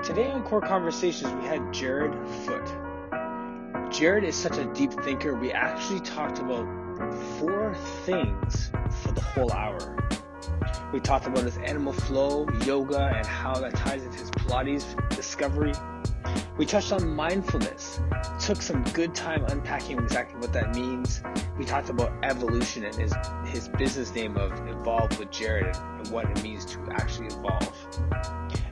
Today on Core Conversations, we had Jared Foote. Jared is such a deep thinker. We actually talked about 4 things for the whole hour. We talked about his animal flow, yoga, and how that ties into his Pilates discovery. We touched on mindfulness, took some good time unpacking exactly what that means. We talked about evolution and his business name of Evolve with Jared and what it means to actually evolve.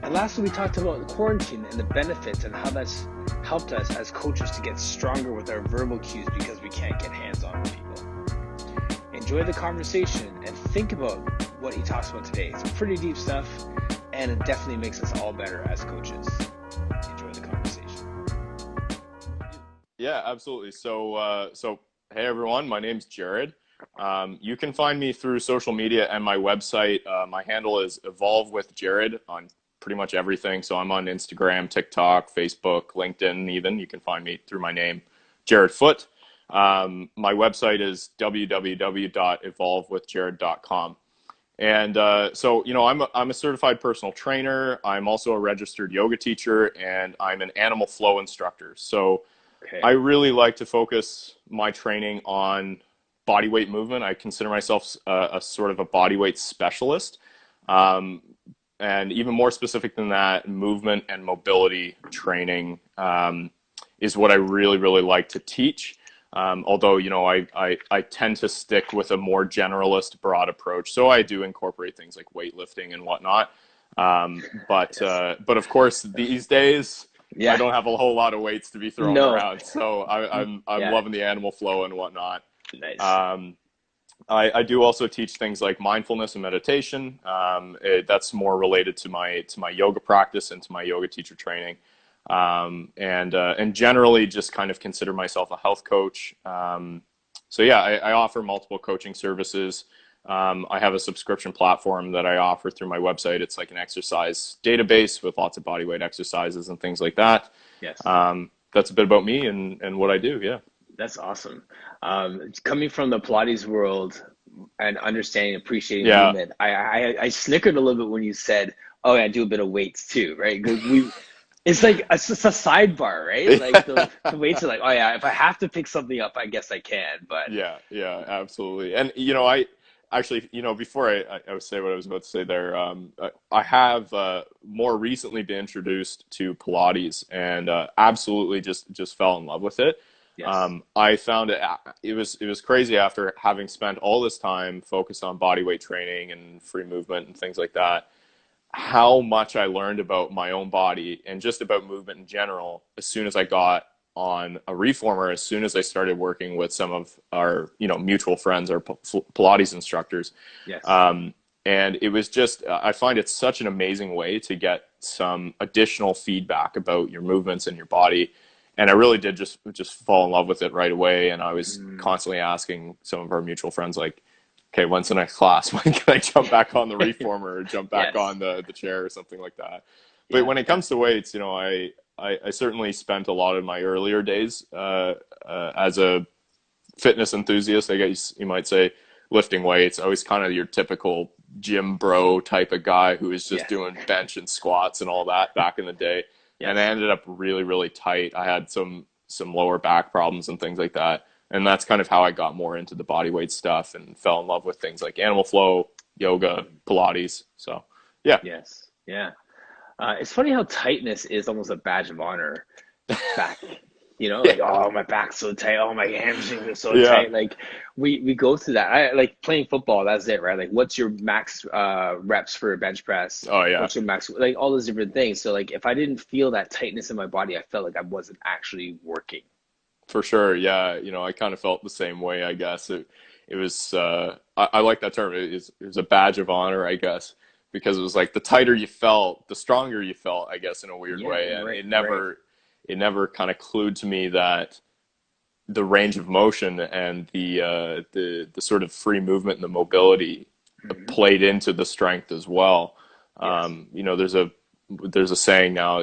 And lastly, we talked about quarantine and the benefits and how that's helped us as coaches to get stronger with our verbal cues because we can't get hands-on with people. Enjoy the conversation and think about what he talks about today. It's pretty deep stuff, and it definitely makes us all better as coaches. Enjoy the conversation. Yeah, absolutely. So hey everyone, my name's Jared. You can find me through social media and my website. My handle is Evolve with Jared on pretty much everything. So I'm on Instagram, TikTok, Facebook, LinkedIn even. You can find me through my name, Jared Foote. My website is www.evolvewithjared.com. And so, I'm a certified personal trainer. I'm also a registered yoga teacher, and I'm an animal flow instructor. So I really like to focus my training on body weight movement. I consider myself a sort of a body weight specialist. And even more specific than that, movement and mobility training is what I really, really like to teach. Although, I tend to stick with a more generalist, broad approach. So I do incorporate things like weightlifting and whatnot. But of course, these days, I don't have a whole lot of weights to be thrown around. So I'm loving the animal flow and whatnot. Nice. I do also teach things like mindfulness and meditation. That's more related to my yoga practice and to my yoga teacher training. And generally just kind of consider myself a health coach. I offer multiple coaching services. I have a subscription platform that I offer through my website. It's like an exercise database with lots of bodyweight exercises and things like that. Yes. That's a bit about me and what I do. Yeah. That's awesome. Coming from the Pilates world and understanding, appreciating movement, I snickered a little bit when you said, "Oh, yeah, I do a bit of weights too," right? Because it's like it's just a sidebar, right? Like the weights are like, "Oh yeah, if I have to pick something up, I guess I can." But yeah, absolutely. And I actually, before I would say what I was about to say there, I have more recently been introduced to Pilates and absolutely just fell in love with it. yes. I found it was crazy after having spent all this time focused on body weight training and free movement and things like that, how much I learned about my own body and just about movement in general as soon as I got on a reformer, as soon as I started working with some of our, mutual friends or Pilates instructors. Yes. And it was just, I find it such an amazing way to get some additional feedback about your movements and your body. And I really did just fall in love with it right away. And I was constantly asking some of our mutual friends, like, okay, when's the next class? When can I jump back on the reformer or jump back on the chair or something like that? But when it comes to weights, I certainly spent a lot of my earlier days as a fitness enthusiast, I guess you might say, lifting weights. I was kind of your typical gym bro type of guy who was just doing bench and squats and all that back in the day. And I ended up really, really tight. I had some lower back problems and things like that. And that's kind of how I got more into the body weight stuff and fell in love with things like animal flow, yoga, Pilates. So, yeah. Yes. Yeah. It's funny how tightness is almost a badge of honor back, like, oh, my back's so tight. Oh, my hamstrings are so tight. Like we go through that. I like playing football. That's it, right? Like what's your max reps for a bench press? Oh, yeah. What's your max, like all those different things. So like if I didn't feel that tightness in my body, I felt like I wasn't actually working. For sure. Yeah. I kind of felt the same way, I guess. It was, I like that term. It was a badge of honor, I guess, because it was like the tighter you felt, the stronger you felt, I guess, in a weird way. And it never kind of clued to me that the range of motion and the sort of free movement and the mobility played into the strength as well. Yes. There's a saying now,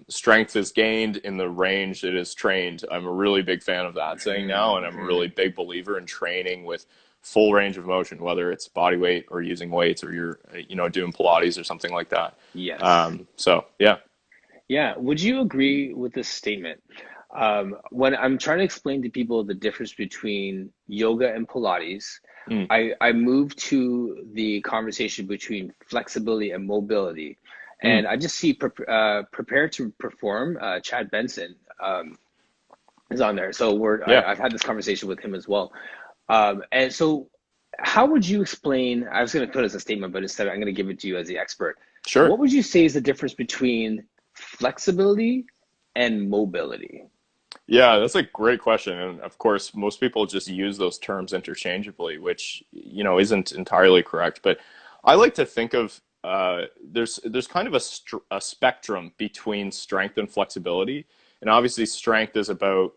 strength is gained in the range it is trained. I'm a really big fan of that saying now, and I'm a really big believer in training with full range of motion, whether it's body weight or using weights or you're, doing Pilates or something like that. Yes. So, yeah. Yeah. Would you agree with this statement? When I'm trying to explain to people the difference between yoga and Pilates, Mm, I move to the conversation between flexibility and mobility. mm, And I just see prepare to perform, Chad Benson is on there. So yeah, I've had this conversation with him as well. And so, how would you explain? I was going to put it as a statement, but instead, I'm going to give it to you as the expert. sure. What would you say is the difference between flexibility and mobility? Yeah, that's a great question. And of course, most people just use those terms interchangeably, which, isn't entirely correct. But I like to think of there's kind of a spectrum between strength and flexibility. And obviously, strength is about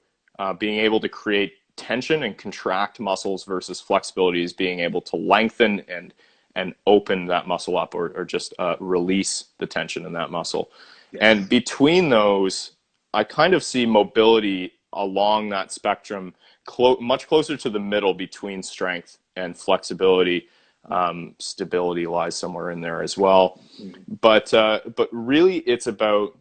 being able to create tension and contract muscles versus flexibility is being able to lengthen and open that muscle up or just release the tension in that muscle. And Yes. between those, I kind of see mobility along that spectrum, much closer to the middle between strength and flexibility. Stability lies somewhere in there as well, Mhm. but really, it's about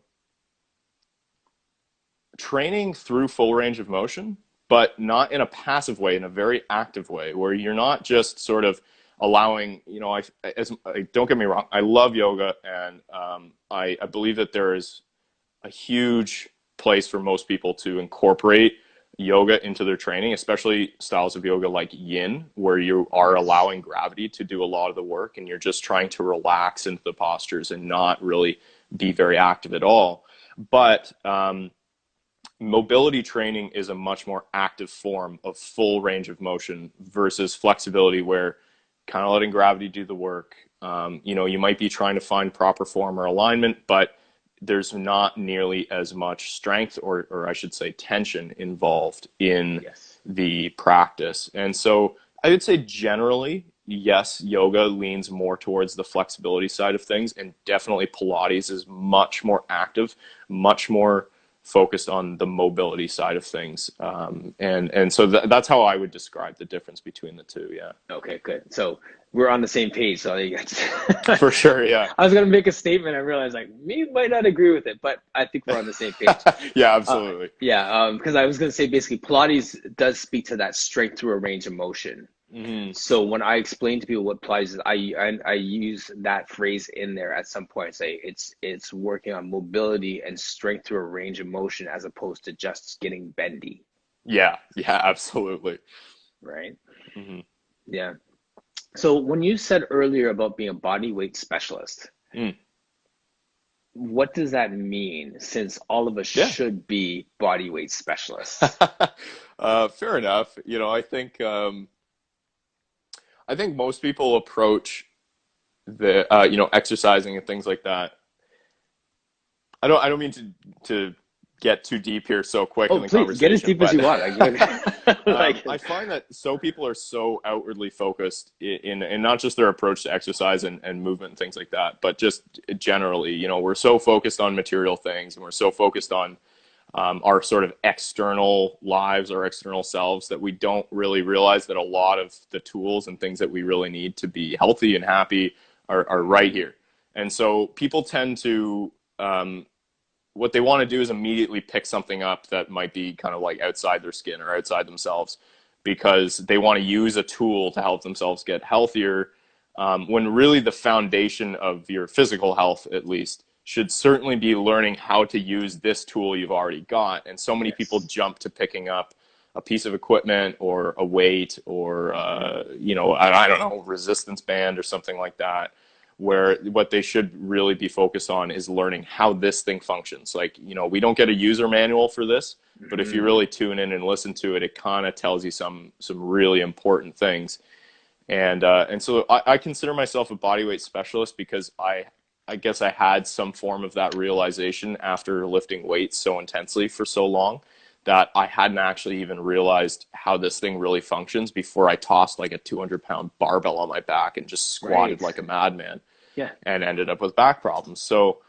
training through full range of motion, but not in a passive way, in a very active way, where you're not just sort of allowing, don't get me wrong, I love yoga, and I believe that there is a huge place for most people to incorporate yoga into their training, especially styles of yoga like yin, where you are Yes. allowing gravity to do a lot of the work and you're just trying to relax into the postures and not really be very active at all. But mobility training is a much more active form of full range of motion versus flexibility, where kind of letting gravity do the work. You might be trying to find proper form or alignment, but there's not nearly as much strength or I should say tension involved in Yes. the practice. And so I would say generally, yes, yoga leans more towards the flexibility side of things, and definitely Pilates is much more active, much more focused on the mobility side of things. And so that's how I would describe the difference between the two. Yeah, Okay, good. So we're on the same page. So for sure. Yeah. I was gonna make a statement. I realized like me might not agree with it, but I think we're on the same page. Yeah, Uh, absolutely. yeah, because I was gonna say basically Pilates does speak to that strength through a range of motion. Hmm. So when I explain to people what Pilates is, I use that phrase in there at some point. Say it's working on mobility and strength through a range of motion as opposed to just getting bendy, Yeah, yeah, absolutely. right? Hmm. Yeah. So when you said earlier about being a body weight specialist, Mm. what does that mean? Since all of us Yeah. should be body weight specialists. Fair enough. I think most people approach the exercising and things like that. I don't mean to get too deep here so quick Oh, in the please get as conversation, deep as but you want. Like, I find that so people are so outwardly focused in not just their approach to exercise and movement and things like that, but just generally, we're so focused on material things and we're so focused on our sort of external lives, our external selves, that we don't really realize that a lot of the tools and things that we really need to be healthy and happy are right here. And so people tend to, what they want to do is immediately pick something up that might be kind of like outside their skin or outside themselves, because they want to use a tool to help themselves get healthier, when really the foundation of your physical health, at least, should certainly be learning how to use this tool you've already got. And so many people yes. jump to picking up a piece of equipment or a weight or, Hmm. I don't know, resistance band or something like that, where what they should really be focused on is learning how this thing functions. Like, we don't get a user manual for this, but if you Hmm. really tune in and listen to it, it kind of tells you some really important things. And so I consider myself a bodyweight specialist because I guess I had some form of that realization after lifting weights so intensely for so long, that I hadn't actually even realized how this thing really functions before I tossed like a 200-pound barbell on my back and just squatted Right. like a madman Yeah. and ended up with back problems. So,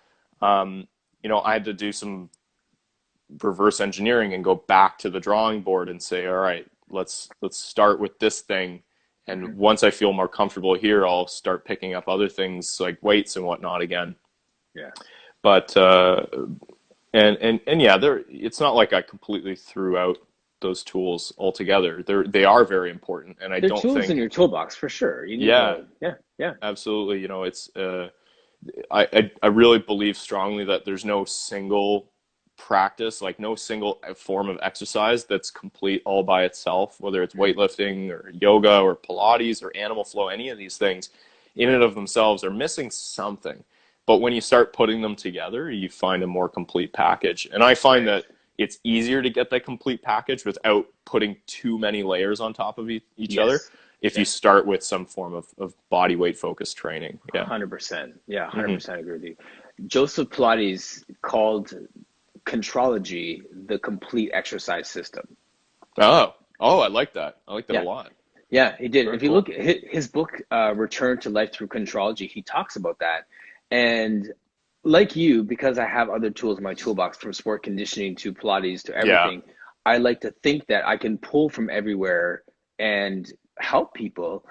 I had to do some reverse engineering and go back to the drawing board and say, all right, let's start with this thing. And Hmm. once I feel more comfortable here, I'll start picking up other things like weights and whatnot again. Yeah. But And yeah, it's not like I completely threw out those tools altogether. They are very important, and I They're don't tools in think, your toolbox for sure. You need yeah, to, yeah, yeah. absolutely. It's I really believe strongly that there's no single practice, like no single form of exercise that's complete all by itself, whether it's weightlifting or yoga or Pilates or animal flow, any of these things in and of themselves are missing something. But when you start putting them together, you find a more complete package. And I find Right. that it's easier to get that complete package without putting too many layers on top of each other Yes. if you Yes. start with some form of body weight focused training. Yeah. 100%. Yeah, Hmm. 100% agree with you. Joseph Pilates called Contrology the complete exercise system. Oh, I like that. I like that a Yeah. lot. Yeah, he did. Very If you look cool. at his book, Return to Life Through Contrology, he talks about that. And like you, because I have other tools in my toolbox from sport conditioning to Pilates to Yeah. everything, I like to think that I can pull from everywhere and help people.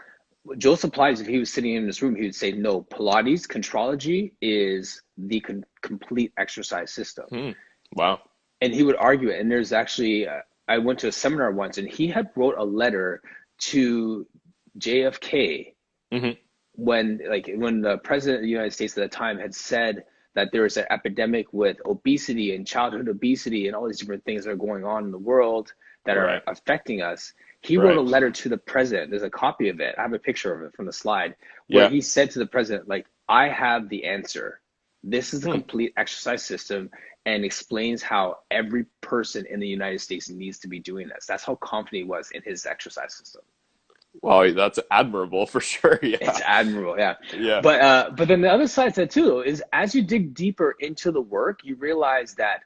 Joseph Pilates, if he was sitting in this room, he would say, no, Pilates, Contrology is the complete exercise system. Hmm. Wow. And he would argue it. And there's actually, I went to a seminar once, and he had wrote a letter to JFK Hmm. when the president of the United States at the time had said that there was an epidemic with obesity and childhood obesity and all these different things that are going on in the world that are Right. affecting us. He wrote a Right. letter to the president. There's a copy of it. I have a picture of it from the slide where Yeah. he said to the president, like, I have the answer. This is the Hmm. complete exercise system, and explains how every person in the United States needs to be doing this. That's how confident he was in his exercise system. Wow, that's admirable for sure. It's Yeah. admirable, yeah. Yeah. But then the other side to that too is as you dig deeper into the work, you realize that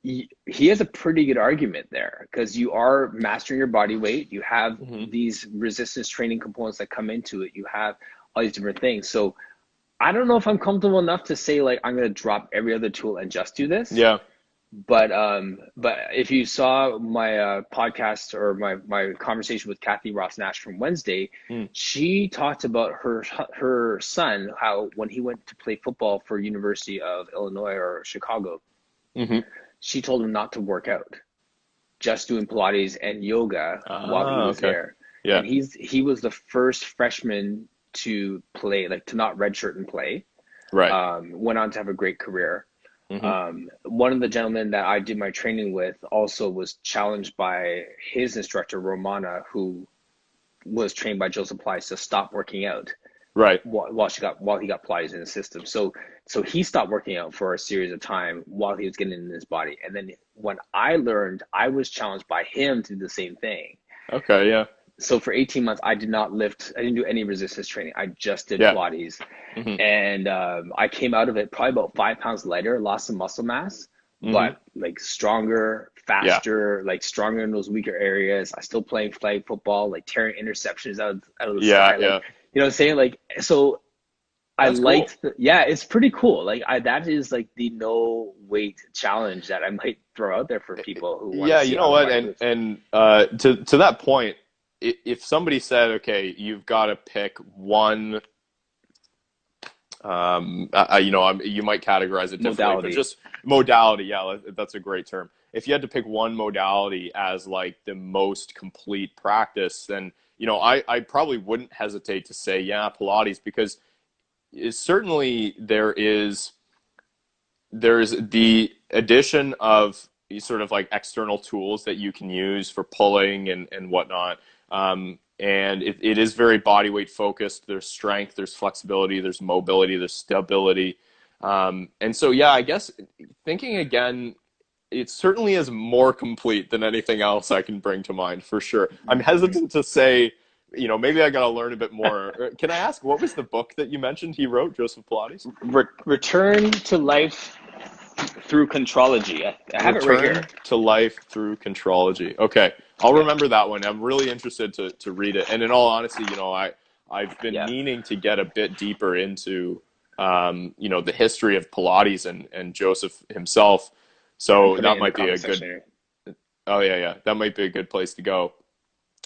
he has a pretty good argument there because you are mastering your body weight. You have Hmm. these resistance training components that come into it. You have all these different things. So I don't know if I'm comfortable enough to say like I'm gonna drop every other tool and just do this. Yeah. But if you saw my podcast or my conversation with Kathy Ross Nash from Wednesday, Hmm. she talked about her son, how when he went to play football for University of Illinois or Chicago, Hmm. she told him not to work out, just doing Pilates and yoga while he was Okay. there. Yeah. And he was the first freshman to play, like to not redshirt and play. Right. Went on to have a great career. Hmm. One of the gentlemen that I did my training with also was challenged by his instructor, Romana, who was trained by Joseph Pilates to stop working out Right. while he got Pilates in the system. So he stopped working out for a series of time while he was getting in his body. And then when I learned, I was challenged by him to do the same thing. Okay. Yeah. So for 18 months, I did not lift. I didn't do any resistance training. I just did Yeah. Pilates. Hmm. And I came out of it probably about 5 pounds lighter, lost some muscle mass, Hmm. but like stronger, Yeah. faster, like stronger in those weaker areas. I still playing flag football, like tearing interceptions out of the Yeah. sky. Like, Yeah. you know what I'm saying? Like, so I That's cool. liked yeah, it's pretty cool. Like that is like the no weight challenge that I might throw out there for people who want to Yeah. You see know how the what? body moves. And to that point, if somebody said, okay, you've got to pick one, you might categorize it differently, but Modality. just modality. Yeah, that's a great term. If you had to pick one modality as like the most complete practice, then I probably wouldn't hesitate to say, yeah, Pilates, because certainly there's the addition of sort of like external tools that you can use for pulling and whatnot. And it is very body weight focused. There's strength, there's flexibility, there's mobility, there's stability. And so, yeah, I guess thinking again, it certainly is more complete than anything else I can bring to mind for sure. I'm hesitant to say, maybe I got to learn a bit more. Can I ask, what was the book that you mentioned he wrote, Joseph Pilates? Return to life through Contrology. I have it right here. Return to Life Through Contrology. Okay, I'll remember that one. I'm really interested to read it. And in all honesty, I've been Yeah. meaning to get a bit deeper into the history of Pilates and Joseph himself. I'm So putting that it in the might be comment a section good. here. Oh yeah, yeah, that might be a good place to go.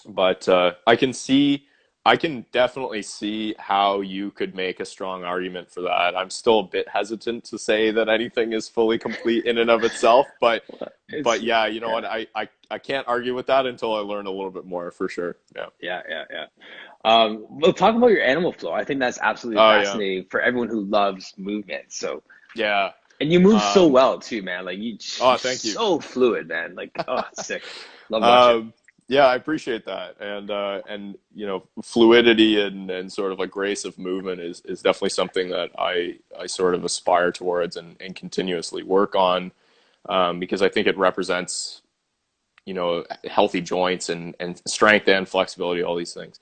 But I can see I can definitely see how you could make a strong argument for that. I'm still a bit hesitant to say that anything is fully complete in and of itself, but It's yeah, you know yeah, what? I can't argue with that until I learn a little bit more for sure. Yeah. yeah. We'll talk about your animal flow. I think that's absolutely Oh yeah. fascinating for everyone who loves movement. So, Yeah. and you move so Um, well too, man. Like you're oh, thank you. so fluid, man. Like, oh, it's sick. Love watching. Um, yeah, I appreciate that. And you know, fluidity and sort of like grace of movement is definitely something that I sort of aspire towards and continuously work on, because I think it represents, you know, healthy joints and strength and flexibility, all these things.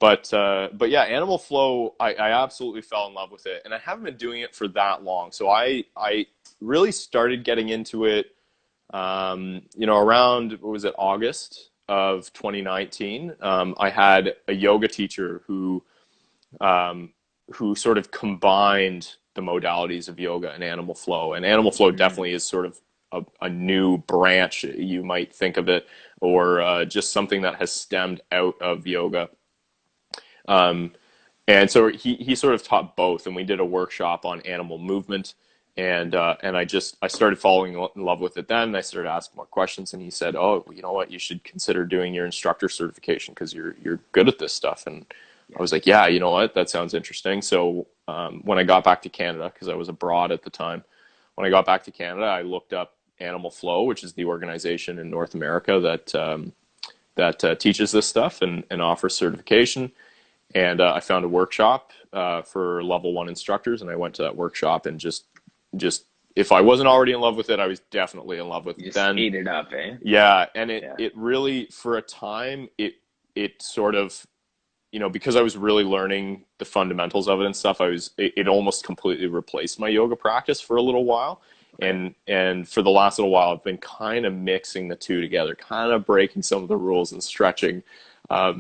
But yeah, animal flow, I absolutely fell in love with it, and I haven't been doing it for that long. So I really started getting into it, you know, around, what was it, August of 2019. I had a yoga teacher um, who sort of combined the modalities of yoga and animal flow. And animal flow Mm, definitely is sort of a new branch, you might think of it, or just something that has stemmed out of yoga. Um, and so he sort of taught both, and we did a workshop on animal movement, and I started falling in love with it. Then I started asking more questions, and he said, "Oh, you know what? You should consider doing your instructor certification because you're good at this stuff." And I yeah. was like, "Yeah, you know what? That sounds interesting." So when I got back to Canada, because I was abroad at the time, when I got back to Canada, I looked up Animal Flow, which is the organization in North America that teaches this stuff and offers certification. And I found a workshop for level one instructors, and I went to that workshop and just if I wasn't already in love with it, I was definitely in love with You it just then. ate it up, eh? Yeah, and it Yeah. it really, for a time, it sort of, you know, because I was really learning the fundamentals of it and stuff, it almost completely replaced my yoga practice for a little while. Okay. And for the last little while, I've been kind of mixing the two together, kind of breaking some of the rules and stretching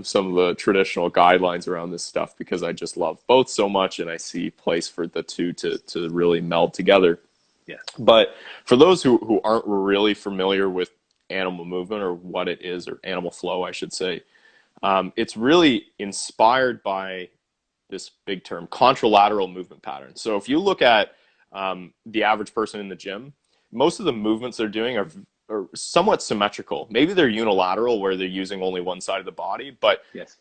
some of the traditional guidelines around this stuff because I just love both so much, and I see place for the two to really meld together. Yeah. But for those who aren't really familiar with animal movement or what it is, or animal flow, I should say, it's really inspired by this big term, contralateral movement patterns. So if you look at the average person in the gym, most of the movements they're doing are somewhat symmetrical. Maybe they're unilateral, where they're using only one side of the body, but Yes.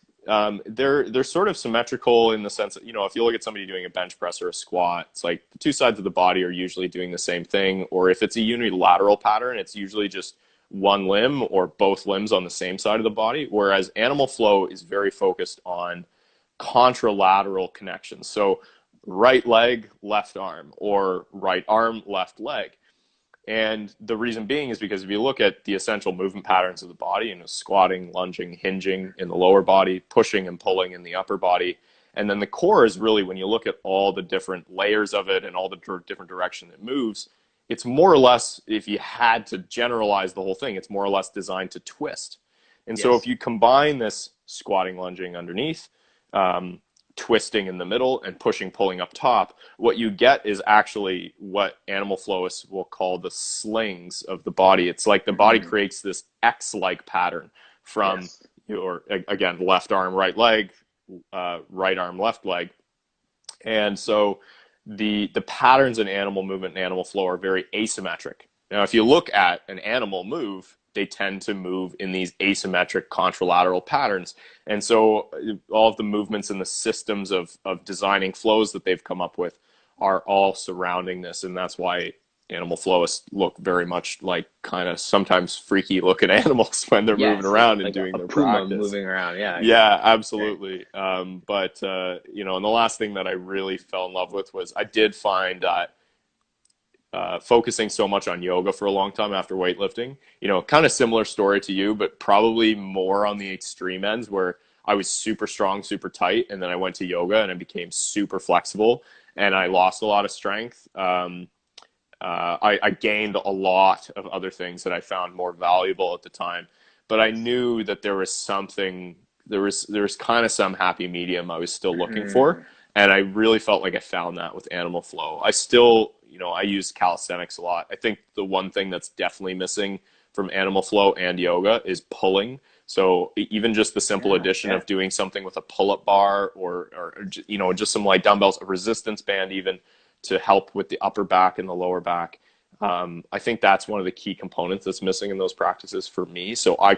they're sort of symmetrical in the sense that, you know, if you look at somebody doing a bench press or a squat, it's like the two sides of the body are usually doing the same thing. Or if it's a unilateral pattern, it's usually just one limb or both limbs on the same side of the body. Whereas animal flow is very focused on contralateral connections. So right leg, left arm, or right arm, left leg. And the reason being is because if you look at the essential movement patterns of the body, you know, squatting, lunging, hinging in the lower body, pushing and pulling in the upper body, and then the core is really, when you look at all the different layers of it and all the different direction it moves, it's more or less, if you had to generalize the whole thing, it's more or less designed to twist. And so if Yes. you combine this squatting, lunging underneath, um, twisting in the middle, and pushing, pulling up top, what you get is actually what animal flowists will call the slings of the body. It's like the body Mm, creates this X-like pattern from yes. your, again, left arm, right leg, right arm, left leg. And so the patterns in animal movement and animal flow are very asymmetric. Now, if you look at an animal move, they tend to move in these asymmetric contralateral patterns. And so all of the movements and the systems of designing flows that they've come up with are all surrounding this. And that's why animal flowists look very much like kind of sometimes freaky looking animals when they're moving Yes. Yeah. around and Like doing a their puma practice. moving around. Yeah. I get it. Yeah, Right. absolutely. But you know, and the last thing that I really fell in love with was, I did find that focusing so much on yoga for a long time after weightlifting, you know, kind of similar story to you, but probably more on the extreme ends, where I was super strong, super tight, and then I went to yoga and I became super flexible, and I lost a lot of strength. I gained a lot of other things that I found more valuable at the time, but I Yes. knew that there was something, there was kind of some happy medium I was still looking for, Mm, and I really felt like I found that with Animal Flow. I still, you know, I use calisthenics a lot. I think the one thing that's definitely missing from Animal Flow and yoga is pulling. So even just the simple Yeah, addition yeah. of doing something with a pull-up bar or just some light dumbbells, a resistance band even to help with the upper back and the lower back. I think that's one of the key components that's missing in those practices for me. So I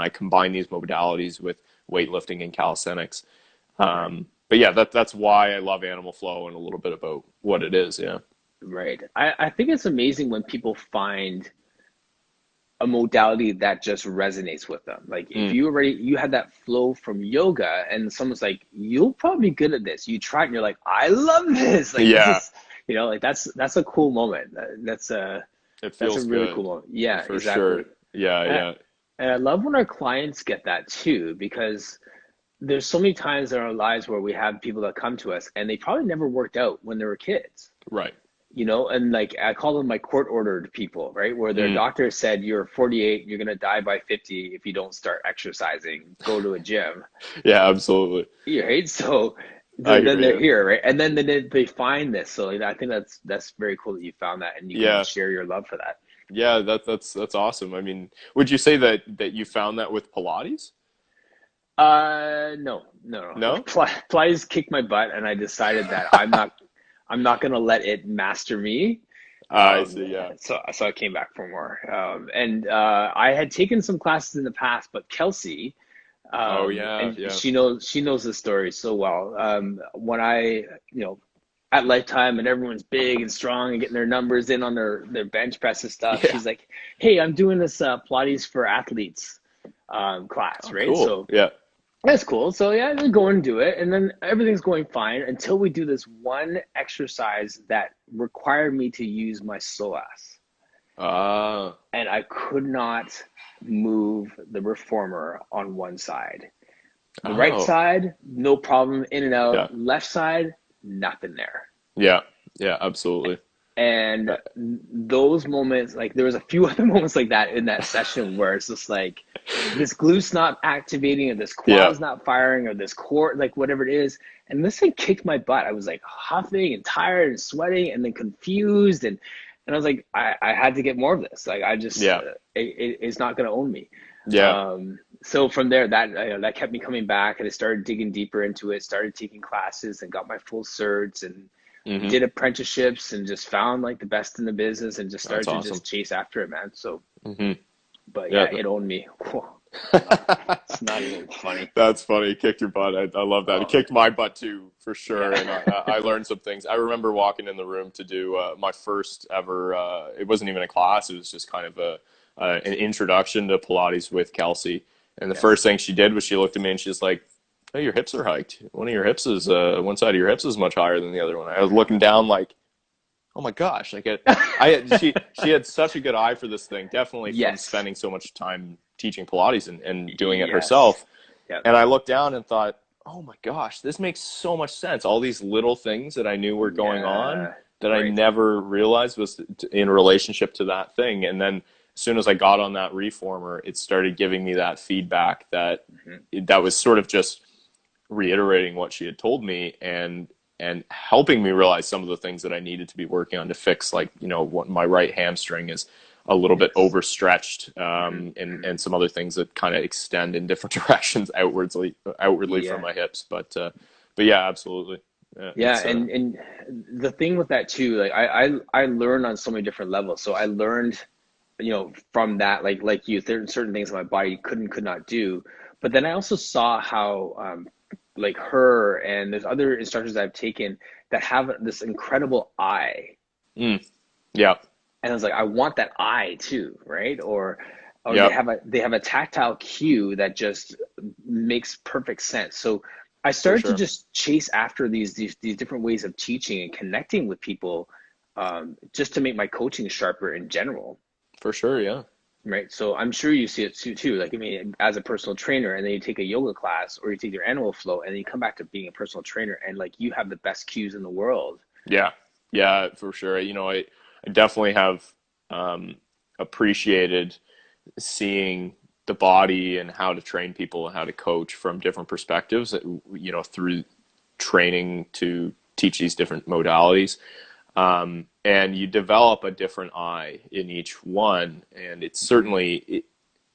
combine these modalities with weightlifting and calisthenics. Right. But yeah, that's why I love Animal Flow and a little bit about what it is. Yeah. Right. I think it's amazing when people find a modality that just resonates with them. Like if Mm, you had that flow from yoga and someone's like, you'll probably be good at this. You try it and you're like, I love this. Like this yeah, is, like that's a cool moment. it That's a feels really good cool moment. Yeah, for exactly. sure. Yeah, And I, yeah, and I love when our clients get that too, because there's so many times in our lives where we have people that come to us and they probably never worked out when they were kids. right. And like I call them my court ordered people, right? Where their Mm, doctor said, you're 48, you're going to die by 50 if you don't start exercising, go to a gym, yeah, absolutely. right? So I then hear they're you. here, right? And then they find this. So like, I think that's very cool that you found that and you can Yeah, share your love for that. yeah, that's awesome. I mean, would you say that you found that with Pilates? No, no, no. No? Pilates kicked my butt, and I decided that I'm not gonna let it master me. I Um, see. Yeah. so I came back for more. And I had taken some classes in the past, but Kelsey, Oh yeah, and yeah, she knows the story so well. When at Lifetime and everyone's big and strong and getting their numbers in on their bench press and stuff, yeah. she's like, "Hey, I'm doing this Pilates for athletes class, Oh, right?" cool. So Yeah. that's cool. So yeah, we go and do it, and then everything's going fine until we do this one exercise that required me to use my psoas, Ah, and I could not move the reformer on one side. The right oh, side, no problem, in and out. yeah, Left side, nothing there. yeah, yeah, absolutely. And Uh, those moments, like there was a few other moments like that in that session where it's just like this glute's not activating or this yeah, quad's not firing or this core, like whatever it is. And this thing kicked my butt. I was like huffing and tired and sweating and then confused. And I was like, I had to get more of this. Like I just, yeah, it's not going to own me. yeah. So from there, that kept me coming back and I started digging deeper into it, started taking classes and got my full certs and Hmm. did apprenticeships and just found like the best in the business and just That's started to awesome. just chase after it, man. So, Hmm. but Yeah. yeah, it owned me. It's not even funny. That's funny. It kicked your butt. I love that. It Oh, kicked my butt too, for sure. And yeah. I learned some things. I remember walking in the room to do my first ever. It wasn't even a class. It was just kind of an introduction to Pilates with Kelsey. And the Yes. first thing she did was she looked at me and she's like, "Oh, your hips are hiked. One side of your hips is much higher than the other one." I was looking down like, oh my gosh, she had such a good eye for this thing, definitely from Yes. spending so much time teaching Pilates and doing it Yes. herself. Yep. And I looked down and thought, oh my gosh, this makes so much sense. All these little things that I knew were going on Yeah. that I Right. never realized was in relationship to that thing. And then as soon as I got on that reformer, it started giving me that feedback Hmm. that was sort of just reiterating what she had told me and helping me realize some of the things that I needed to be working on to fix, like, what my right hamstring is a little bit Yes. overstretched, Hmm. and some other things that kind of extend in different directions outwardly from Yeah. my hips. But yeah, absolutely. Yeah, Yeah, it's and the thing with that too, like I learned on so many different levels. So I learned, from that, like you, there are certain things in my body could not do. But then I also saw how like her and there's other instructors I've taken that have this incredible eye. mm, yeah, And I was like, I want that eye too, right? Or yep, they have a tactile cue that just makes perfect sense. So I for started to sure, just chase after these different ways of teaching and connecting with people, just to make my coaching sharper in general, for sure, yeah. right? So I'm sure you see it too. Like I mean, as a personal trainer, and then you take a yoga class or you take your animal flow, and then you come back to being a personal trainer, and like you have the best cues in the world. Yeah, yeah, for sure. I definitely have um, appreciated seeing the body and how to train people and how to coach from different perspectives, through training to teach these different modalities. And you develop a different eye in each one. And it's certainly,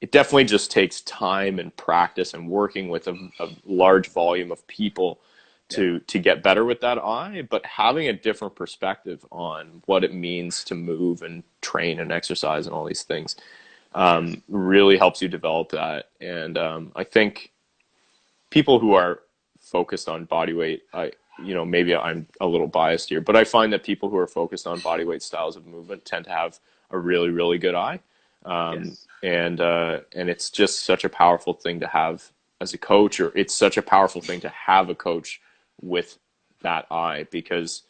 it definitely just takes time and practice and working with a large volume of people to get better with that eye, but having a different perspective on what it means to move and train and exercise and all these things really helps you develop that. And I think people who are focused on body weight, maybe I'm a little biased here, but I find that people who are focused on body weight styles of movement tend to have a really, really good eye. And it's just such a powerful thing to have as a coach, or it's such a powerful thing to have a coach with that eye, because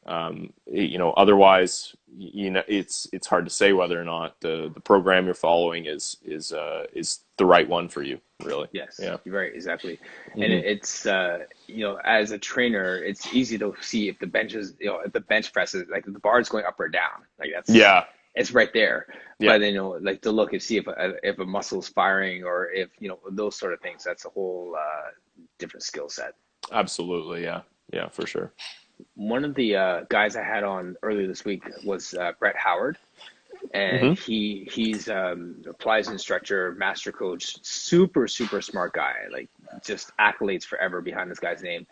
otherwise, it's hard to say whether or not the program you're following is the right one for you, really. Yes, yeah, you're right, exactly. And it's as a trainer, it's easy to see if the bench is, if the bench press is like the bar is going up or down, like it's right there. But then like to look and see if a muscle's firing, or if those sort of things. That's a whole different skill set. Absolutely, yeah, for sure. One of the guys I had on earlier this week was Brett Howard, and he's a Pilates instructor, master coach, super smart guy, like just accolades forever behind this guy's name.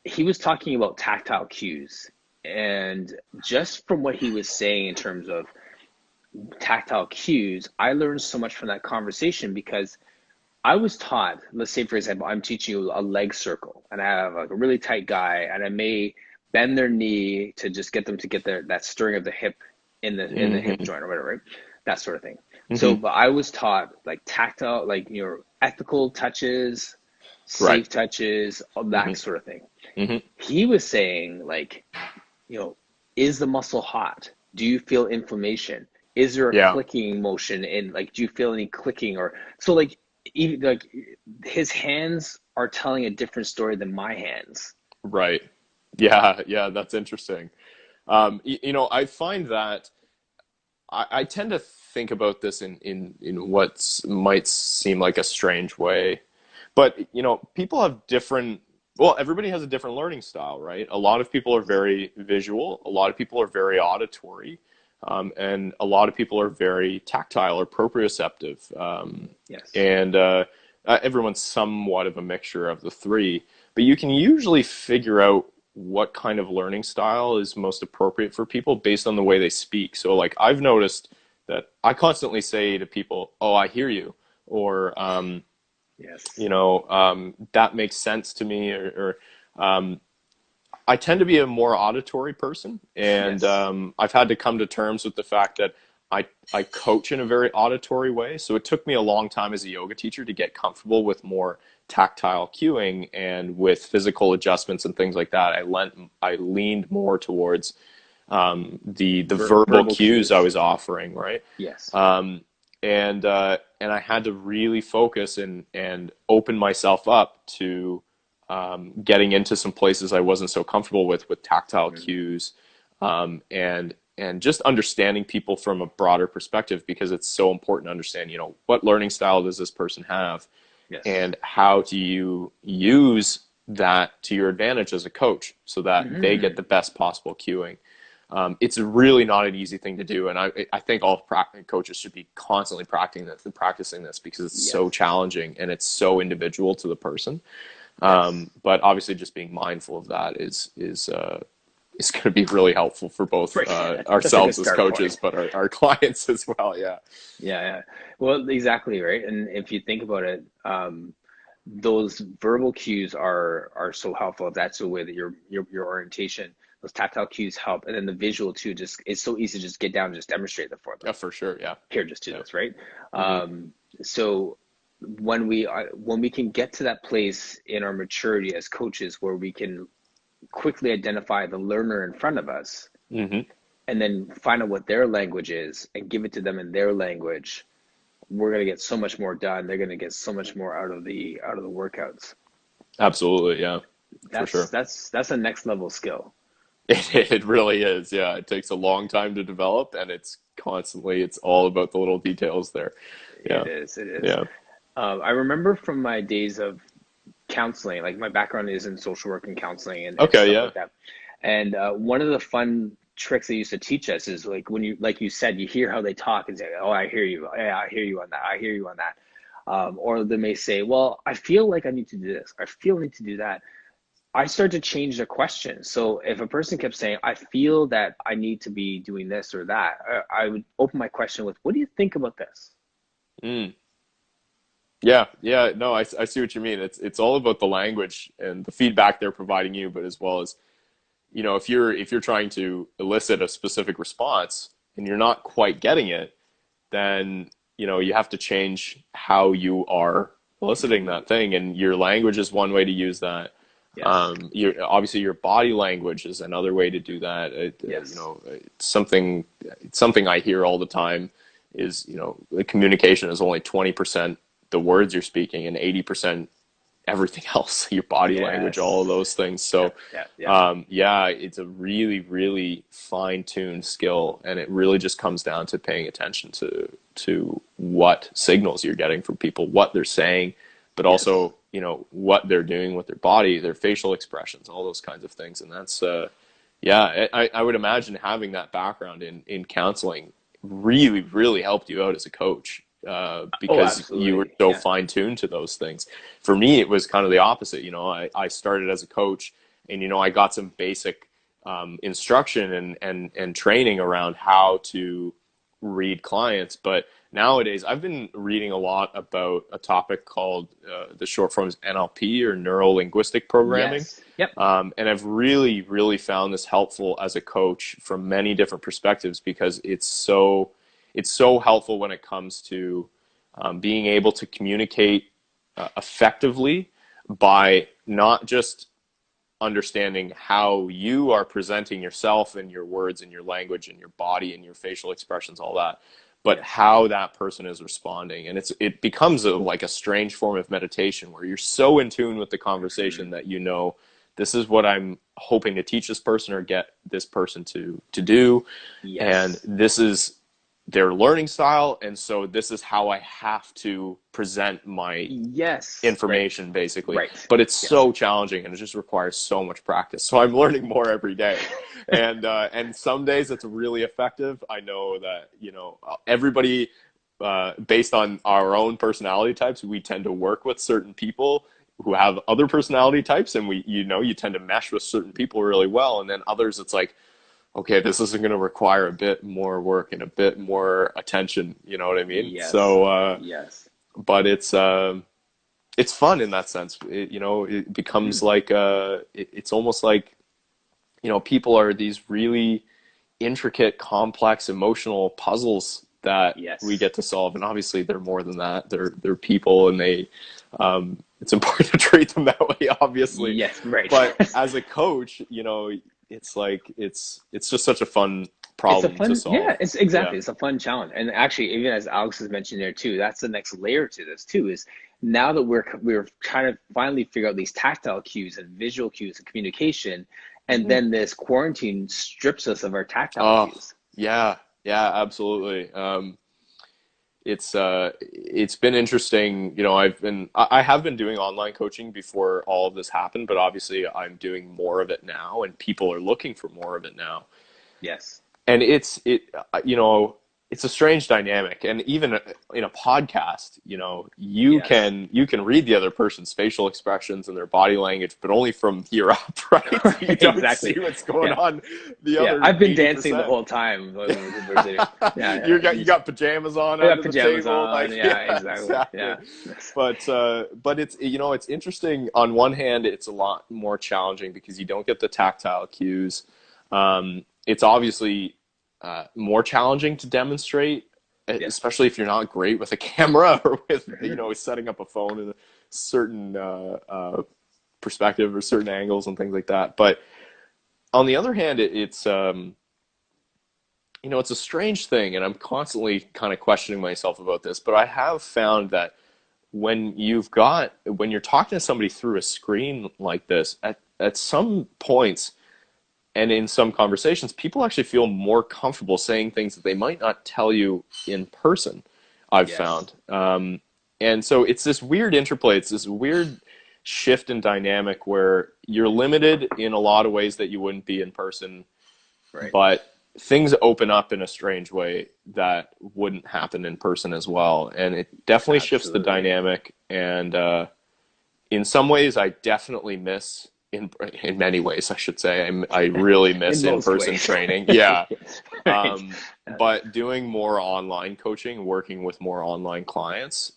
He was talking about tactile cues, and just from what he was saying in terms of tactile cues, I learned so much from that conversation, because I was taught, let's say for example, I'm teaching you a leg circle, and I have like a really tight guy, and I may bend their knee to just get them to get that stirring of the hip in the hip joint or whatever, right? That sort of thing. So, but I was taught like tactile, like ethical touches, safe touches, all that sort of thing. He was saying like, is the muscle hot? Do you feel inflammation? Is there a clicking motion in, like, do you feel any clicking? Or so like, even like his hands are telling a different story than my hands. Right. Yeah, that's interesting. I find that I tend to think about this in what might seem like a strange way, but people have everybody has a different learning style, right? A lot of people are very visual, a lot of people are very auditory, and a lot of people are very tactile or proprioceptive. And everyone's somewhat of a mixture of the three, but you can usually figure out what kind of learning style is most appropriate for people based on the way they speak. So like I've noticed that I constantly say to people, "Oh, I hear you," or that makes sense to me, or I tend to be a more auditory person, and I've had to come to terms with the fact that I coach in a very auditory way. So it took me a long time as a yoga teacher to get comfortable with more tactile cueing, and with physical adjustments and things like that. I leaned more towards the verbal cues I was offering, right? And I had to really focus and open myself up to getting into some places I wasn't so comfortable with tactile cues, and just understanding people from a broader perspective, because it's so important to understand, what learning style does this person have, and how do you use that to your advantage as a coach so that they get the best possible cueing. It's really not an easy thing to do, and I think all coaches should be constantly practicing this because it's so challenging and it's so individual to the person. But obviously, just being mindful of that is going to be really helpful for both ourselves as coaches, but our clients as well. Yeah. Well, exactly, right. And if you think about it, those verbal cues are so helpful. If that's the way that your orientation, those tactile cues help, and then the visual too. It's so easy to just get down and just demonstrate that for them. Yeah, for sure. Yeah. Here, just do this, right? So when we can get to that place in our maturity as coaches where we can quickly identify the learner in front of us, and then find out what their language is and give it to them in their language, we're going to get so much more done. They're going to get so much more out of the workouts. Absolutely. Yeah. For sure. That's a next level skill. It really is. Yeah. It takes a long time to develop, and it's all about the little details there. Yeah. It is. Yeah. I remember from my days of counseling, like my background is in social work and counseling and stuff like that. And one of the fun tricks they used to teach us is like when you, like you said, you hear how they talk and say, oh, I hear you. Yeah, I hear you on that. I hear you on that. Or they may say, well, I feel like I need to do this. I feel I need to do that. I start to change the question. So if a person kept saying, I feel that I need to be doing this or that, I would open my question with, what do you think about this? Mm. Yeah, yeah, no, I see what you mean. It's all about the language and the feedback they're providing you, but as well as, if you're trying to elicit a specific response and you're not quite getting it, then you have to change how you are eliciting that thing, and your language is one way to use that. Yes. Obviously your body language is another way to do that. Yes. Something I hear all the time is, the communication is only 20% the words you're speaking and 80% everything else, your body language, all of Yes. those things. So, Yeah. yeah, it's a really, really fine-tuned skill, and it really just comes down to paying attention to what signals you're getting from people, what they're saying, but Yes. also, what they're doing with their body, their facial expressions, all those kinds of things. And that's, yeah, I would imagine having that background in counseling really, really helped you out as a coach, Oh, because you were absolutely. so Yeah. fine-tuned to those things. For me, it was kind of the opposite. I started as a coach, and, I got some basic instruction and training around how to read clients. But nowadays, I've been reading a lot about a topic called, the short form is NLP, or neuro linguistic programming. Yes. Yep. And I've really, really found this helpful as a coach from many different perspectives, because it's so helpful when it comes to being able to communicate effectively by not just understanding how you are presenting yourself and your words and your language and your body and your facial expressions, all that, but Yes. how that person is responding. And it becomes like a strange form of meditation where you're so in tune with the conversation that, this is what I'm hoping to teach this person or get this person to do. And Yes. this is their learning style. And so this is how I have to present my Yes. Right. information, basically. Right. But it's Yes. so challenging, and it just requires so much practice. So I'm learning more every day. And some days it's really effective. I know that, everybody, based on our own personality types, we tend to work with certain people who have other personality types, and you tend to mesh with certain people really well. And then others, it's like, okay, this is going to require a bit more work and a bit more attention. You know what I mean? Yes. So, Yes. but it's fun in that sense. It becomes Hmm. like, it's almost like, people are these really intricate, complex, emotional puzzles that we Yes. get to solve. And obviously they're more than that. They're people, and it's important to treat them that way, obviously. Yes. Right. But as a coach, it's like, it's just such a fun It's a problem to fun, solve. yeah, it's Yeah. exactly, it's a fun challenge. And actually, even as Alex has mentioned there too, that's the next layer to this too, is now that we're trying to finally figure out these tactile cues and visual cues and communication, and Mhm. then this quarantine strips us of our tactile Oh, cues. yeah, yeah, absolutely. It's been interesting. I have been doing online coaching before all of this happened, but obviously I'm doing more of it now, and people are looking for more of it now. Yes. And it's a strange dynamic. And even in a podcast, you Yes. can read the other person's facial expressions and their body language, but only from here up, right? You don't see Exactly. what's going Yeah. on the Yeah. other I've been dancing the 80%. whole time when we're sitting. Yeah. Yeah. You got pajamas on I got under the pajamas table, on. like, Yeah, yeah, exactly. exactly. Yeah. Yes. But it's interesting. On one hand, it's a lot more challenging because you don't get the tactile cues. It's obviously more challenging to demonstrate, Yes. especially if you're not great with a camera or with, Mhm. setting up a phone in a certain perspective or certain angles and things like that. But on the other hand, it's a strange thing, and I'm constantly kind of questioning myself about this. But I have found that when you're talking to somebody through a screen like this, at some points and in some conversations, people actually feel more comfortable saying things that they might not tell you in person, I've Yes. found. And so it's this weird interplay. It's this weird shift in dynamic where you're limited in a lot of ways that you wouldn't be in person. Right. but things open up in a strange way that wouldn't happen in person as well. And it definitely shifts the Absolutely. dynamic. And in some ways, I definitely miss, in many ways, I should say, I really In miss most in-person ways. training. Yeah. Right. But doing more online coaching, working with more online clients,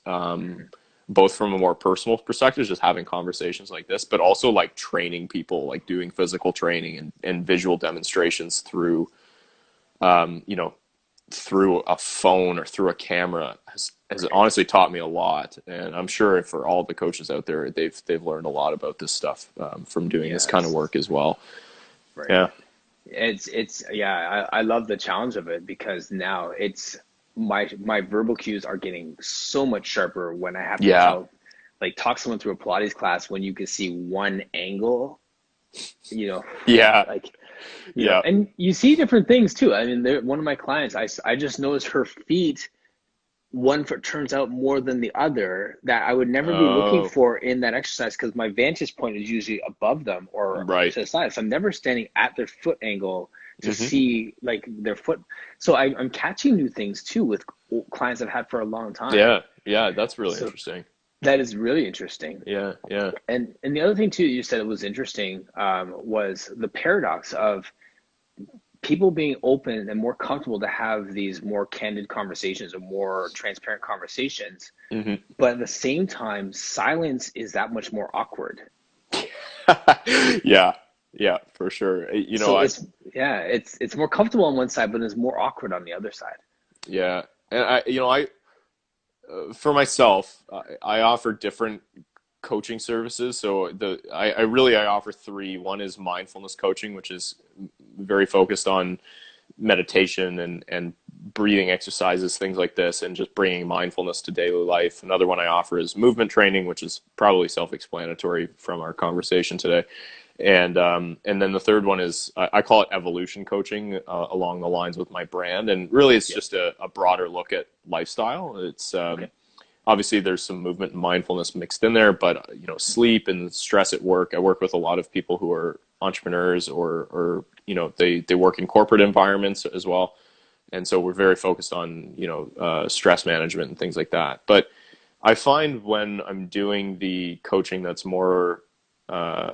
both from a more personal perspective, just having conversations like this, but also like training people, like doing physical training and visual demonstrations through, you know, through a phone or through a camera has Right. honestly taught me a lot. And I'm sure for all the coaches out there, they've learned a lot about this stuff from doing this kind of Yes. work as well. Right. Yeah. It's yeah, I love the challenge of it because now it's my verbal cues are getting so much sharper when I have to Yeah. talk someone through a Pilates class when you can see one angle, you know, Yeah. like, Yeah. and you see different things too. I mean, one of my clients, I just noticed her feet, one foot turns out more than the other that I would never be looking Oh, for in that exercise because my vantage point is usually above them or right. to the side. So I'm never standing at their foot angle to Hmm. see like their foot. So I'm catching new things too with clients I've had for a long time. Yeah. Yeah. That's really So interesting. that is really interesting. Yeah. Yeah. And the other thing too you said it was interesting was the paradox of people being open and more comfortable to have these more candid conversations or more transparent conversations, Hmm. but at the same time silence is that much more awkward. Yeah. Yeah, for sure. You know, So it's more comfortable on one side but it's more awkward on the other side. yeah. And for myself, I offer different coaching services. So I offer three. One is mindfulness coaching, which is very focused on meditation and breathing exercises, things like this, and just bringing mindfulness to daily life. Another one I offer is movement training, which is probably self-explanatory from our conversation today. And then the third one is I call it evolution coaching, along the lines with my brand, and really it's Yep. just a broader look at lifestyle. It's Okay. obviously there's some movement and mindfulness mixed in there, but you know, sleep and stress at work. I work with a lot of people who are entrepreneurs or you know, they work in corporate environments as well, and so we're very focused on, you know, stress management and things like that. But I find when I'm doing the coaching that's more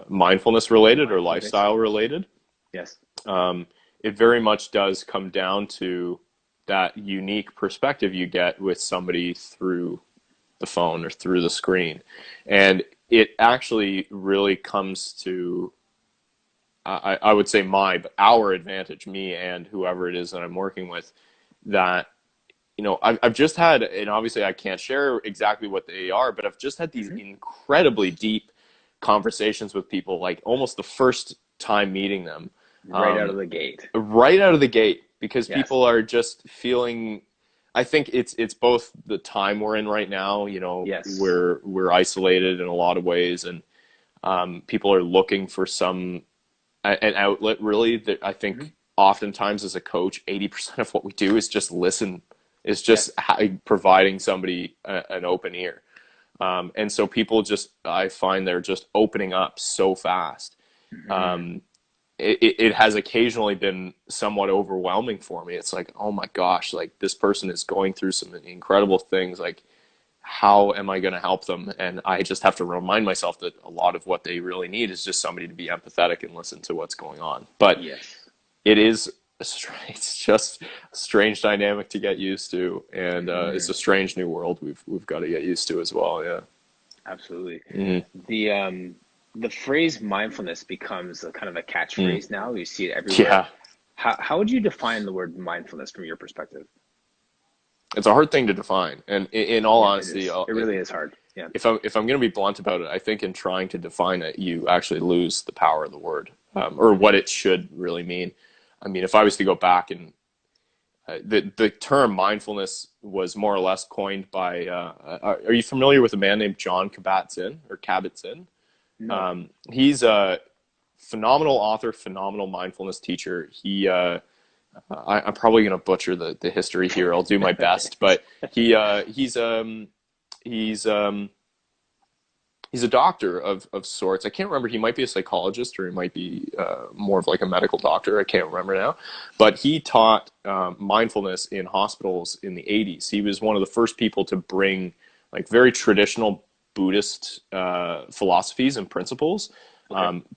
mindfulness related or Mindful based. lifestyle related, Yes. um, it very much does come down to that unique perspective you get with somebody through the phone or through the screen. And it actually really comes to, I would say but our advantage, me and whoever it is that I'm working with, that, you know, I've just had, and obviously I can't share exactly what they are, but I've just had these Hmm. incredibly deep conversations with people, like almost the first time meeting them, Right out um, of the gate. right out of the gate, because Yes. people are just feeling, I think it's both the time we're in right now, you know, Yes. we're isolated in a lot of ways, and people are looking for an outlet really that I Hmm. think oftentimes as a coach, 80% of what we do is just listen, is just Yes. providing somebody an open ear. And so people just, I find they're just opening up so fast. Hmm. Um, it has occasionally been somewhat overwhelming for me. It's like, oh my gosh, like this person is going through some incredible things. Like, how am I going to help them? And I just have to remind myself that a lot of what they really need is just somebody to be empathetic and listen to what's going on. But Yes. it is it's just a strange dynamic to get used to, and it's Hmm. a strange new world we've got to get used to as well. Yeah. Absolutely. Mm-hmm. The phrase mindfulness becomes a kind of a Mm. catchphrase now. You see it everywhere. Yeah, How would you define the word mindfulness from your perspective? it's a hard thing to define, and in all Yeah, it honesty, is. It really is hard. Yeah. if I'm going to be blunt about it, I think in trying to define it, you actually lose the power of the word, or what it should really mean. I mean, if I was to go back and the term mindfulness was more or less coined by. Are you familiar with a man named John Kabat-Zinn or Kabat-Zinn? No. He's a phenomenal author, phenomenal mindfulness teacher. I'm probably going to butcher the history here. I'll do my best, but he's he's a doctor of sorts. I can't remember. He might be a psychologist or he might be more of like a medical doctor. I can't remember now. But he taught mindfulness in hospitals in the 80s. He was one of the first people to bring like very traditional Buddhist philosophies and principles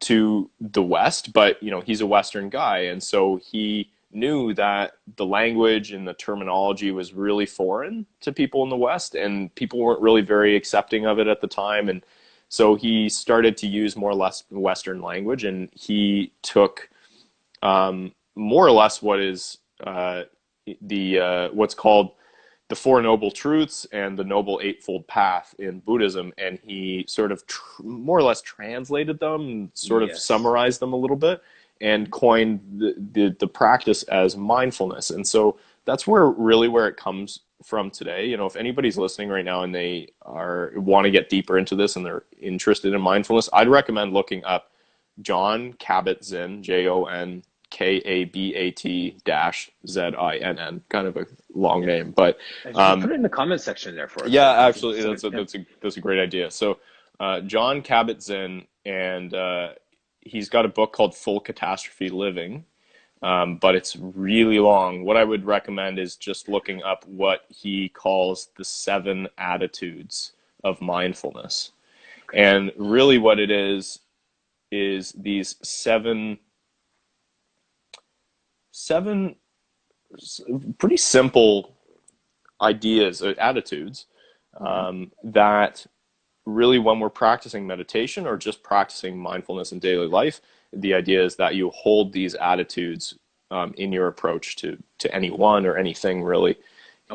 to the West. But, you know, he's a Western guy. And so he knew that the language and the terminology was really foreign to people in the West, and people weren't really very accepting of it at the time. And so he started to use more or less Western language, and he took more or less what is what's called the Four Noble Truths and the Noble Eightfold Path in Buddhism, and he sort of more or less translated them and sort of summarized them a little bit, and coined the practice as mindfulness. And so that's where it comes from today. You know, if anybody's listening right now and they want to get deeper into this and they're interested in mindfulness, I'd recommend looking up Jon Kabat-Zinn, Jonkabat-Zinn, kind of a long name, but put it in the comment section there for us. Yeah, absolutely. That's a great idea. So Jon Kabat-Zinn, and he's got a book called Full Catastrophe Living, but it's really long. What I would recommend is just looking up what he calls the 7 attitudes of mindfulness. And really what it is these seven pretty simple ideas, attitudes, that really, when we're practicing meditation or just practicing mindfulness in daily life, the idea is that you hold these attitudes in your approach to anyone or anything, really.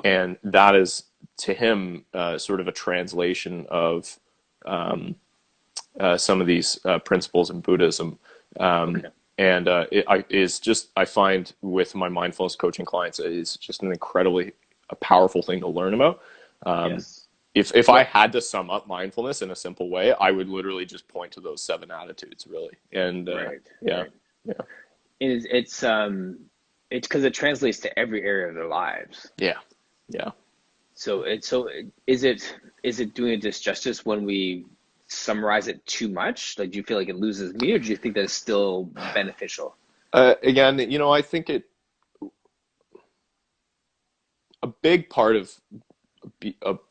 And that is, to him, sort of a translation of some of these principles in Buddhism. And I find with my mindfulness coaching clients, it's just an incredibly powerful thing to learn about. If I had to sum up mindfulness in a simple way, I would literally just point to those 7 attitudes, really. And it's because it translates to every area of their lives. So is it doing it justice when we summarize it too much? Like, do you feel like it loses meaning, or do you think that it's still beneficial? Again, you know, I think a big part of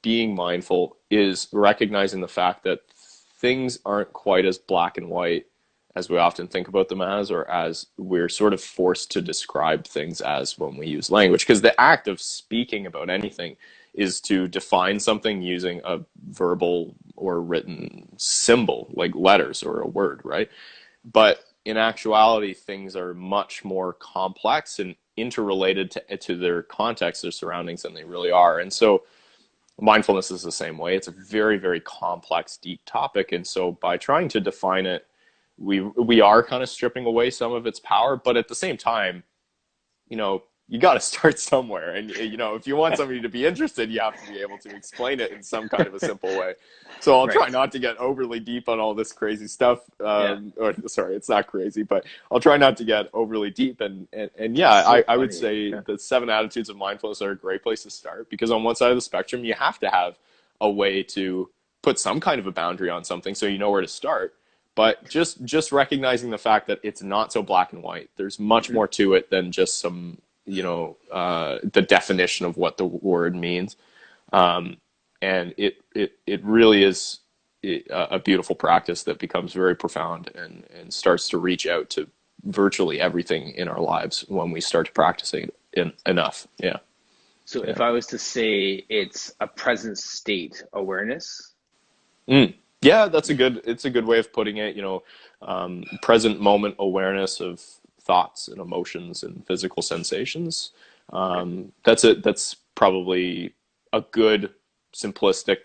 being mindful is recognizing the fact that things aren't quite as black and white as we often think about them as, or as we're sort of forced to describe things as when we use language. Because the act of speaking about anything is to define something using a verbal or written symbol, like letters or a word, right? But in actuality, things are much more complex and interrelated to their context, their surroundings, than they really are. And so mindfulness is the same way. It's a very, very complex, deep topic. And so by trying to define it, we are kind of stripping away some of its power. But at the same time, you know, you got to start somewhere. And, you know, if you want somebody to be interested, you have to be able to explain it in some kind of a simple way. So I'll try not to get overly deep on all this crazy stuff. Or sorry, it's not crazy, but I'll try not to get overly deep. And I would say the 7 attitudes of mindfulness are a great place to start, because on one side of the spectrum, you have to have a way to put some kind of a boundary on something so you know where to start. But just recognizing the fact that it's not so black and white. There's much more to it than just some, you know, the definition of what the word means. And it really is a beautiful practice that becomes very profound and starts to reach out to virtually everything in our lives when we start to practice it enough. So if I was to say it's a present state awareness. Yeah, it's a good way of putting it, you know, present moment awareness of thoughts and emotions and physical sensations. That's probably a good simplistic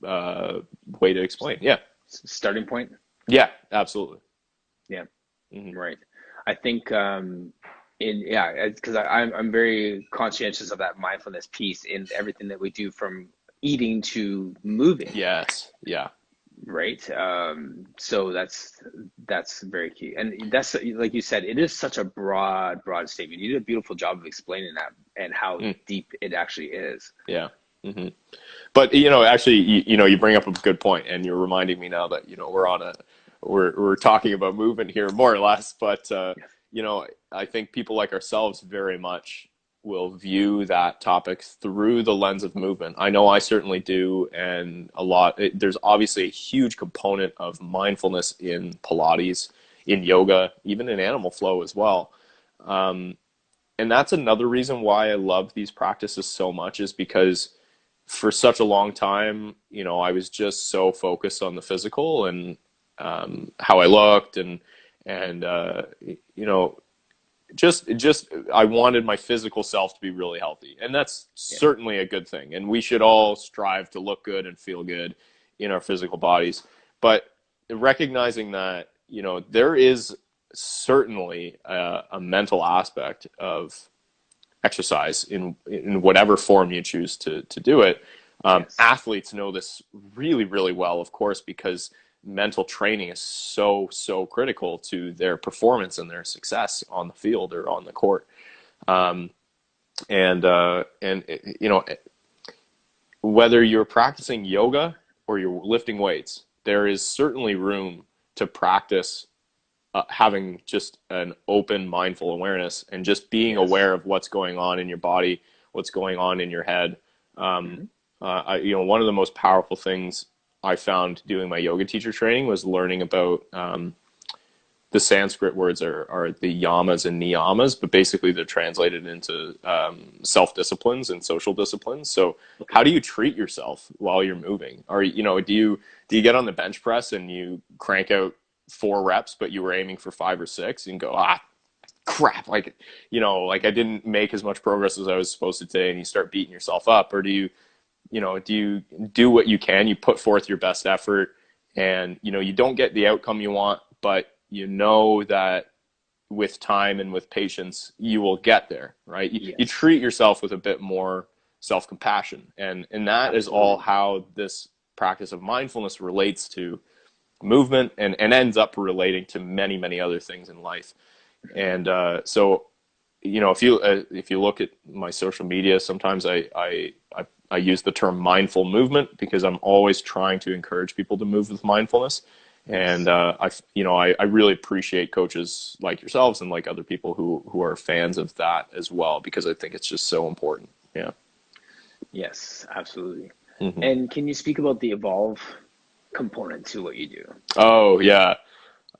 way to explain. Starting point. Yeah, absolutely. Right. I think because I'm very conscientious of that mindfulness piece in everything that we do, from eating to moving. Yes. Yeah. Right. So that's very key. And that's, like you said, it is such a broad statement. You did a beautiful job of explaining that and how deep it actually is. Yeah. Hmm. But actually, you bring up a good point, and you're reminding me now that we're talking about movement here more or less. But Yes. I think people like ourselves very much will view that topic through the lens of movement. I know I certainly do, and there's obviously a huge component of mindfulness in Pilates, in yoga, even in animal flow as well. Um, and that's another reason why I love these practices so much, is because for such a long time, I was just so focused on the physical and how I looked, and you know, just I wanted my physical self to be really healthy, and that's Yeah. certainly a good thing. And we should all strive to look good and feel good in our physical bodies. But recognizing that, there is certainly a mental aspect of exercise in whatever form you choose to do it. Yes. Athletes know this really, really well, of course, because mental training is so critical to their performance and their success on the field or on the court. Um, and whether you're practicing yoga or you're lifting weights, there is certainly room to practice having just an open, mindful awareness and just being Yes. aware of what's going on in your body, what's going on in your head. Um, Hmm. one of the most powerful things I found doing my yoga teacher training was learning about the Sanskrit words are the yamas and niyamas, but basically they're translated into self-disciplines and social disciplines. So Okay. how do you treat yourself while you're moving? Or, do you get on the bench press and you crank out 4 reps, but you were aiming for 5 or 6 and go, crap, like I didn't make as much progress as I was supposed to today, and you start beating yourself up? Or do you do what you can, you put forth your best effort, and you don't get the outcome you want, but you know that with time and with patience you will get there, right? You Yes. treat yourself with a bit more self-compassion, and that is all Absolutely. how this practice of mindfulness relates to movement, and ends up relating to many other things in life. Hmm. And so if you look at my social media, sometimes I use the term mindful movement because I'm always trying to encourage people to move with mindfulness. And Yes. I really appreciate coaches like yourselves and like other people who are fans of that as well, because I think it's just so important. Yeah. Yes. Absolutely. Hmm. And can you speak about the evolve component to what you do? Oh yeah.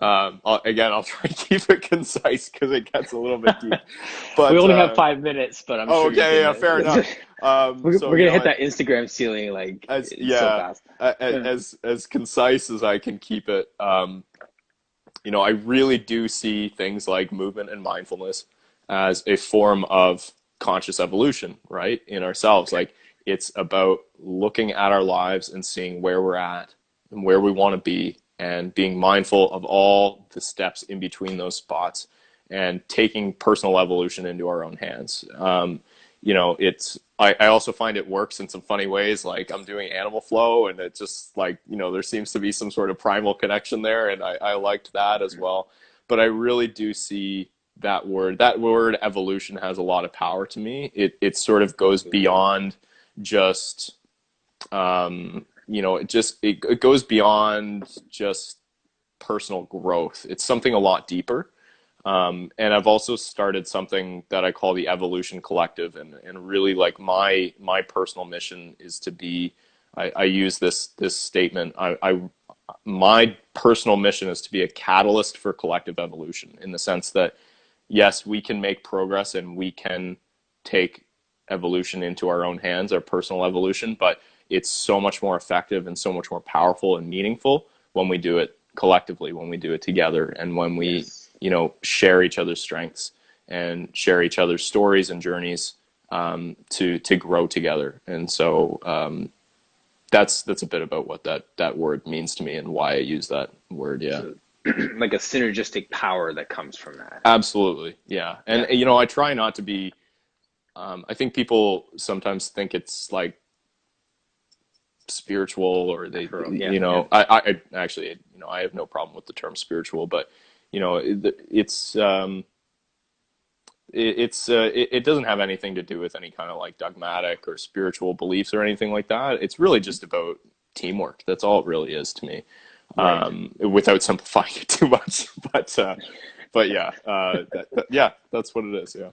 I'll try and keep it concise because it gets a little bit deep. We But only have 5 minutes, but I'm oh, sure you okay, can. yeah, fair enough. So We're gonna hit that Instagram ceiling like as it's so yeah, fast. as concise as I can keep it. I really do see things like movement and mindfulness as a form of conscious evolution, right, in ourselves. Okay. Like, it's about looking at our lives and seeing where we're at and where we want to be, and being mindful of all the steps in between those spots, and taking personal evolution into our own hands. I also find it works in some funny ways. Like, I'm doing animal flow, and it just, like, there seems to be some sort of primal connection there, and I liked that as Mhm. well. But I really do see that word evolution has a lot of power to me. It sort of goes Absolutely. beyond just it goes beyond just personal growth. It's something a lot deeper. And I've also started something that I call the Evolution Collective, and really, like, my personal mission is to be. I use this statement. My personal mission is to be a catalyst for collective evolution, in the sense that, yes, we can make progress and we can take evolution into our own hands, our personal evolution, but it's so much more effective and so much more powerful and meaningful when we do it collectively, when we do it together, and when we, Yes. share each other's strengths and share each other's stories and journeys, to grow together. And so that's a bit about what that word means to me and why I use that word. Yeah. So like a synergistic power that comes from that. Absolutely. Yeah. And, Yeah. I try not to be, I think people sometimes think it's like spiritual, or they, For real. Yeah. Yeah. I actually, I have no problem with the term spiritual, but, it's, it doesn't have anything to do with any kind of like dogmatic or spiritual beliefs or anything like that. It's really just about teamwork. That's all it really is to me. Right. Without simplifying it too much, but yeah, yeah, that's what it is. Yeah.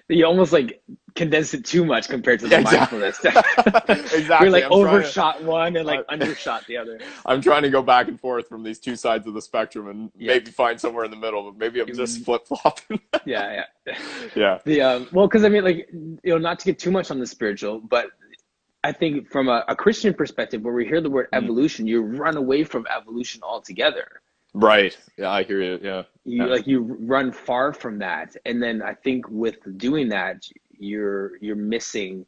You almost like condensed it too much compared to the mindfulness. Exactly. You're like overshot one and like undershot the other. I'm trying to go back and forth from these two sides of the spectrum and maybe find somewhere in the middle, but maybe I'm just flip-flopping. Yeah. Yeah. Well, because I mean, like, not to get too much on the spiritual, but I think from a Christian perspective, where we hear the word evolution, you run away from evolution altogether. Right. Yeah, I hear you. Yeah. You run far from that, and then I think with doing that, you're missing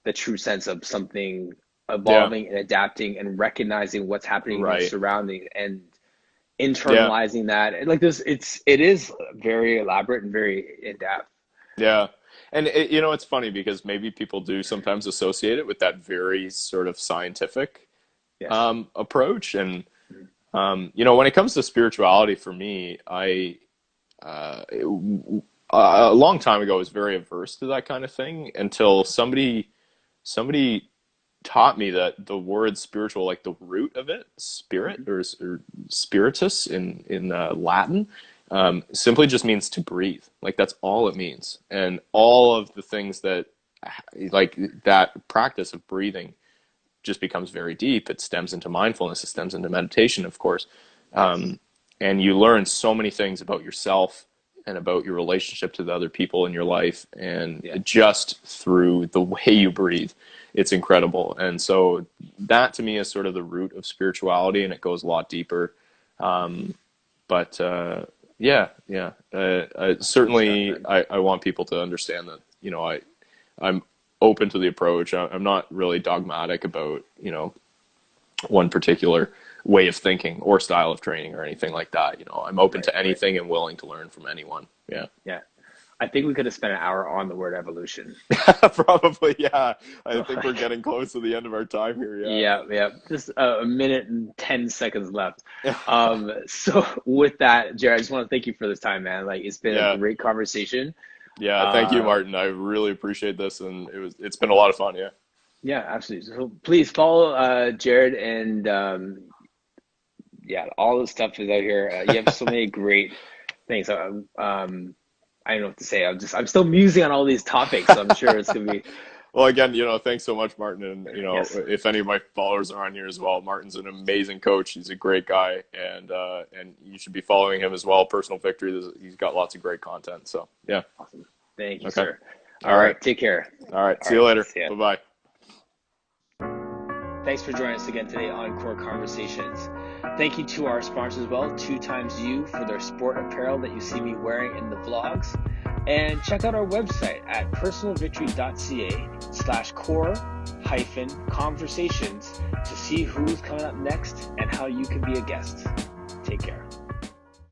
the true sense of something evolving and adapting and recognizing what's happening in your surroundings and internalizing that. And like this, it is very elaborate and very in depth. Yeah. And it's funny because maybe people do sometimes associate it with that very sort of scientific approach. And, when it comes to spirituality for me, a long time ago, I was very averse to that kind of thing until somebody taught me that the word spiritual, like the root of it, spirit or spiritus in Latin, simply just means to breathe. Like that's all it means. And all of the things that like that practice of breathing just becomes very deep. It stems into mindfulness. It stems into meditation, of course. And you learn so many things about yourself and about your relationship to the other people in your life. And just through the way you breathe, it's incredible. And so that to me is sort of the root of spirituality, and it goes a lot deeper. Certainly I want people to understand that, I'm open to the approach. I'm not really dogmatic about, one particular way of thinking or style of training or anything like that. I'm open to anything and willing to learn from anyone. Yeah. Yeah. I think we could have spent an hour on the word evolution. Probably, yeah. I think we're getting close to the end of our time here. Yeah. Just a minute and 10 seconds left. So with that, Jared, I just want to thank you for this time, man. Like, it's been a great conversation. Yeah, thank you, Martin. I really appreciate this, and it's been a lot of fun. Yeah. Yeah, absolutely. So please follow Jared, and all the stuff is out here. You have so many great things. I don't know what to say. I'm still musing on all these topics, so I'm sure it's gonna be. Well, again, thanks so much, Martin. And if any of my followers are on here as well, Martin's an amazing coach. He's a great guy, and you should be following him as well. Personal Victory. He's got lots of great content. So yeah. Awesome. Thank you, sir. All right. Take care. All right. See you later. Bye bye. Thanks for joining us again today on Core Conversations. Thank you to our sponsors as well, 2XU for their sport apparel that you see me wearing in the vlogs. And check out our website at personalvictory.ca/core-conversations to see who's coming up next and how you can be a guest. Take care.